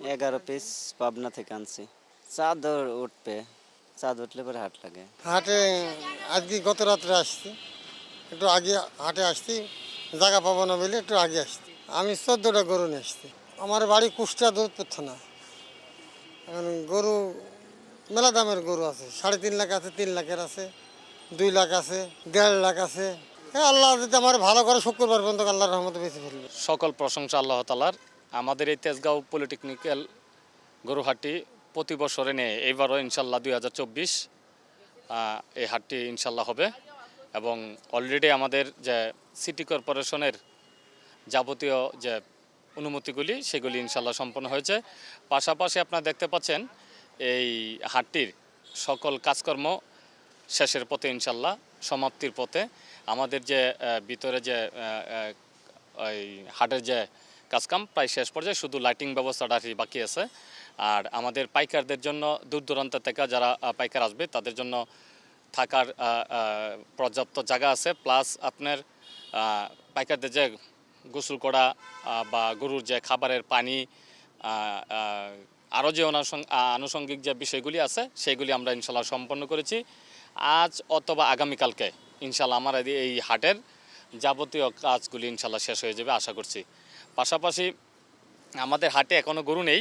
11 piece Pabna থেকে আনছি। চাঁদ উঠবে, চাঁদ উঠলে পরে হাট লাগে। হাটে আজকে গত রাত্রে আসছি, একটু আগে হাটে আসছি, জায়গা পাবো না বলে একটু আগে আসছি। আমি 14টা গরু নিয়ে আসছি। আমার বাড়ি কুষ্টিয়া দৌলতপুর থানা। এখন গরু মেলা দামের গরু আছে, 3.5 লাখ আছে, 3 লাখের আছে, 2 লাখ আছে, 1.5 লাখ আছে। হ্যাঁ, আল্লাহ যদি আমার ভালো করে শুক্রবার পর্যন্ত আল্লাহর রহমতে বেঁচে ফেলবে। সকল প্রশংসা আল্লাহ তাআলার। আমাদের এই তেজগাঁও পলিটেকনিক্যাল গরুহাটটি প্রতি বছরে নেয়, এইবারও ইনশাল্লাহ 2024 এই হাটটি ইনশাল্লাহ হবে। এবং অলরেডি আমাদের যে সিটি কর্পোরেশনের যাবতীয় যে অনুমতিগুলি সেগুলি ইনশাল্লাহ সম্পন্ন হয়েছে। পাশাপাশি আপনারা দেখতে পাচ্ছেন এই হাটটির সকল কাজকর্ম শেষের পথে ইনশাল্লাহ, সমাপ্তির পথে। আমাদের যে ভিতরে যে ওই হাটের যে কাজকাম প্রায় শেষ পর্যায়ে, শুধু লাইটিং ব্যবস্থাটা বাকি আছে। আর আমাদের পাইকারদের জন্য দূর দূরান্ত থেকে যারা পাইকার আসবে তাদের জন্য থাকার পর্যাপ্ত জায়গা আছে। প্লাস আপনার পাইকারদের যে গোসল করা বা গরুর যে খাবারের পানি, আরও যে আনুষঙ্গিক যে বিষয়গুলি আছে সেগুলি আমরা ইনশাল্লাহ সম্পন্ন করেছি। আজ অথবা আগামীকালকে ইনশাল্লাহ আমার এই হাটের যাবতীয় কাজগুলি ইনশাল্লাহ শেষ হয়ে যাবে আশা করছি। পাশাপাশি আমাদের হাটে এখনও গরু নেই,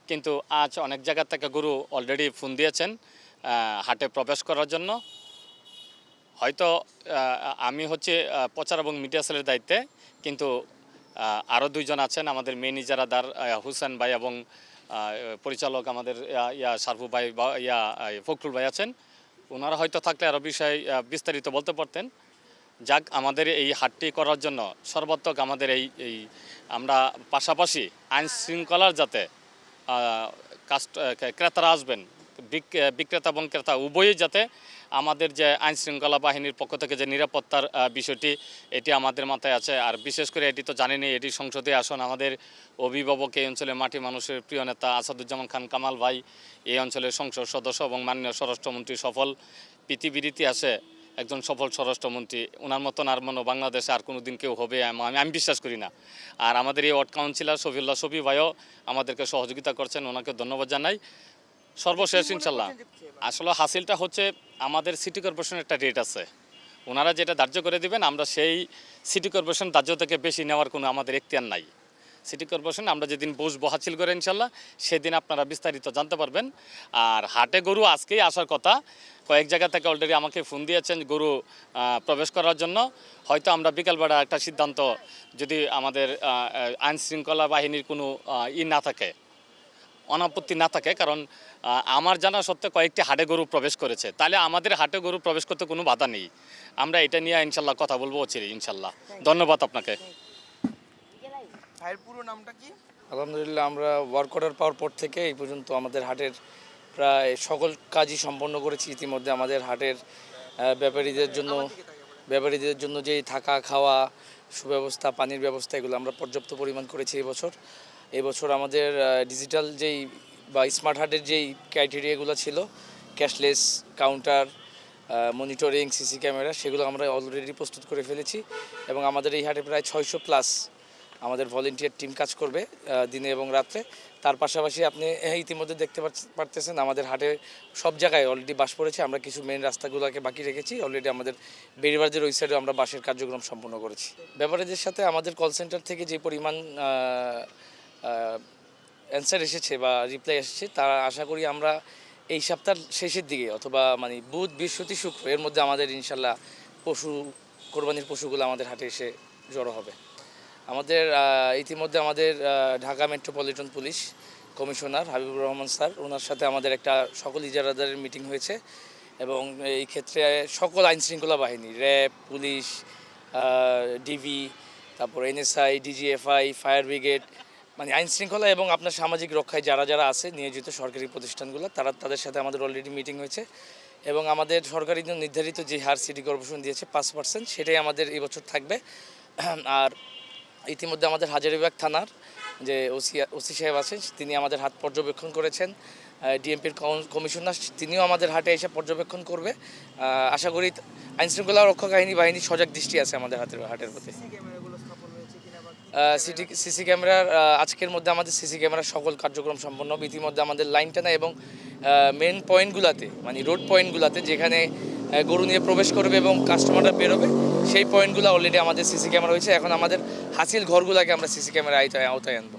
কিন্তু আজ অনেক জায়গা থেকে গরু অলরেডি ফোন দিয়েছেন হাটে প্রবেশ করার জন্য। হয়তো আমি হচ্ছে প্রচার এবং মিডিয়া সেলের দায়িত্বে, কিন্তু আরও দুইজন আছেন আমাদের ম্যানেজার হুসেন ভাই এবং পরিচালক আমাদের সারফু ভাই বা ফখরুল ভাই আছেন। ওনারা হয়তো থাকলে আরও বিষয় বিস্তারিত বলতে পারতেন। যাক, আমাদের এই হাটটি করার জন্য সর্বাত্মক আমাদের এই আমরা পাশাপাশি আইন শৃঙ্খলার যাতে ক্রেতারা আসবেন, বিক্রেতা এবং ক্রেতা উভয়ই যাতে আমাদের যে আইন শৃঙ্খলা বাহিনীর পক্ষ থেকে যে নিরাপত্তার বিষয়টি, এটি আমাদের মাথায় আছে। আর বিশেষ করে এটি তো জানেনই, এটি সংসদে আসন। আমাদের অভিভাবক এই অঞ্চলের মাটি মানুষের প্রিয় নেতা আসাদুজ্জামান খান কামাল ভাই এই অঞ্চলের সংসদ সদস্য এবং মাননীয় স্বরাষ্ট্রমন্ত্রী, সফল পৃথিবীর ইতিহাসে একজন সফল স্বরাষ্ট্রমন্ত্রী। ওনার মতন আর বাংলাদেশে আর কোনো দিন কেউ হবে আমি বিশ্বাস করি না। আর আমাদের এই ওয়ার্ড কাউন্সিলর শফিউল্লাহ শফি ভাইও আমাদেরকে সহযোগিতা করছেন, ওনাকে ধন্যবাদ জানাই। সর্বশেষ ইনশাল্লাহ আসলে হাসিলটা হচ্ছে আমাদের সিটি কর্পোরেশনের একটা রেট আছে, ওনারা যেটা ধার্য করে দিবেন আমরা সেই সিটি কর্পোরেশন ধার্য থেকে বেশি নেওয়ার কোনো আমাদের এখতিয়ার নাই। সিটি কর্পোরেশন আমরা যেদিন বসবো হাসিল করে ইনশাল্লাহ সেদিন আপনারা বিস্তারিত জানতে পারবেন। আর হাটে গরু আজকেই আসার কথা, কয়েক জায়গা থেকে অলরেডি আমাকে ফোন দিয়েছেন গরু প্রবেশ করার জন্য। হয়তো আমরা বিকালবেলা একটা সিদ্ধান্ত, যদি আমাদের আইন শৃঙ্খলা বাহিনীর কোনো না থাকে, অনাপত্তি না থাকে, কারণ আমার জানা সত্ত্বে কয়েকটি হাটে গরু প্রবেশ করেছে, তাহলে আমাদের হাটে গরু প্রবেশ করতে কোনো বাধা নেই। আমরা এটা নিয়ে ইনশাল্লাহ কথা বলবো অচিরেই ইনশাল্লাহ। ধন্যবাদ আপনাকে। ভাইয়ের পুরো নামটা কি? আলহামদুলিল্লাহ, আমরা ওয়ার্ক অর্ডার পাওয়ার পর থেকে এই পর্যন্ত আমাদের হাটের প্রায় সকল কাজই সম্পন্ন করেছি। ইতিমধ্যে আমাদের হাটের ব্যাপারীদের জন্য যেই থাকা খাওয়া সুব্যবস্থা, পানির ব্যবস্থা, এগুলো আমরা পর্যাপ্ত পরিমাণ করেছি এবছর আমাদের ডিজিটাল যেই বা স্মার্ট হাটের যেই ক্রাইটেরিয়াগুলো ছিল, cashless counter, monitoring, CC camera, সেগুলো আমরা অলরেডি প্রস্তুত করে ফেলেছি। এবং আমাদের এই হাটে প্রায় 600+ আমাদের ভলেন্টিয়ার টিম কাজ করবে দিনে এবং রাত্রে। তার পাশাপাশি আপনি ইতিমধ্যে দেখতে পারতেছেন আমাদের হাটে সব জায়গায় অলরেডি বাস পড়েছে। আমরা কিছু মেন রাস্তাগুলোকে বাকি রেখেছি। অলরেডি আমাদের বেড়িবাজারের ওই সাইডে আমরা বাসের কার্যক্রম সম্পন্ন করেছি। ব্যাপারীদের সাথে আমাদের কল সেন্টার থেকে যে পরিমাণ অ্যান্সার এসেছে বা রিপ্লাই এসেছে, তা আশা করি আমরা এই সপ্তাহের শেষের দিকে অথবা বুধ, বৃহস্পতি, শুক্র এর মধ্যে আমাদের ইনশাল্লাহ কোরবানির পশুগুলো আমাদের হাটে এসে জড়ো হবে। আমাদের ইতিমধ্যে আমাদের Dhaka metropolitan police commissioner Habibur Rahman sir, ওনার সাথে আমাদের একটা সকল ইজারাদারের মিটিং হয়েছে। এবং এই ক্ষেত্রে সকল আইনশৃঙ্খলা বাহিনী, র্যাব, পুলিশ, ডিবি, তারপর এনএসআই, ডিজিএফআই, ফায়ার ব্রিগেড, আইনশৃঙ্খলা এবং আপনার সামাজিক রক্ষায় যারা আছে নিয়োজিত সরকারি প্রতিষ্ঠানগুলো, তাদের সাথে আমাদের অলরেডি মিটিং হয়েছে। এবং আমাদের সরকারি নির্ধারিত যে হার সিটি কর্পোরেশন দিয়েছে 5%, সেটাই আমাদের এবছর থাকবে। আর ইতিমধ্যে আমাদের হাজারীবাগ থানার যে ওসি সাহেব আছেন, তিনি আমাদের হাট পর্যবেক্ষণ করেছেন। ডিএমপির কমিশনার, তিনিও আমাদের হাটে এসে পর্যবেক্ষণ করবে। আশা করি আইনশৃঙ্খলা রক্ষা বাহিনী সজাগ দৃষ্টি আছে আমাদের হাটের প্রতি। সিসি ক্যামেরার আজকের মধ্যে আমাদের সিসি ক্যামেরার সকল কার্যক্রম সম্পন্ন হবে। ইতিমধ্যে আমাদের লাইন টানা এবং মেন পয়েন্টগুলোতে মানে রোড পয়েন্টগুলোতে যেখানে গরু নিয়ে প্রবেশ করবে এবং কাস্টমাররা বেরোবে সেই পয়েন্টগুলো অলরেডি আমাদের সিসি ক্যামেরা হয়েছে। এখন আমাদের হাসিল ঘরগুলোকে আমরা সিসি ক্যামেরা আওতায় আনবো।